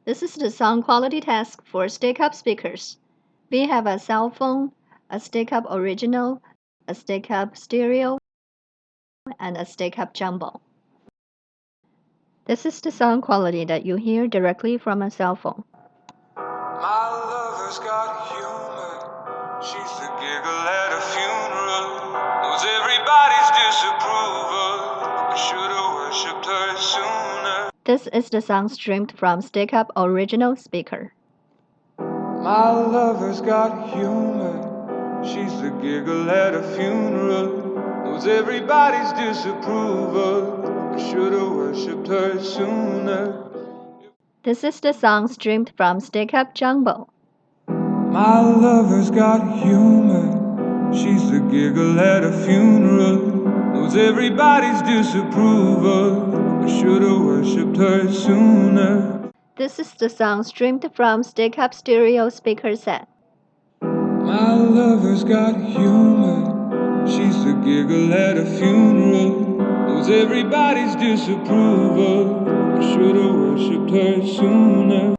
This is the sound quality test for Stickup speakers. We have a cell phone, a Stickup Original, a Stickup Stereo, and a Stickup Jumbo. This is the sound quality that you hear directly from a cell phone. My lover's got humor. She's the giggle at a funeral. Knows everybody's disapproval. I should've worshipped her sooner. This is the sound streamed from Stickup Original speaker. My lover's got humor. She's the giggle at a funeral. Knows everybody's disapproval. I should've worshipped her sooner. This is the sound streamed from Stickup Jumbo. My lover's got humor. She's the giggle at a funeral. Knows everybody's disapproval. I should've worshipped her sooner. This is the sound streamed from Stickup Stereo speaker set. My lover's got humor. She's the giggle at a funeral. Knows everybody's disapproval. I should've worshipped her sooner.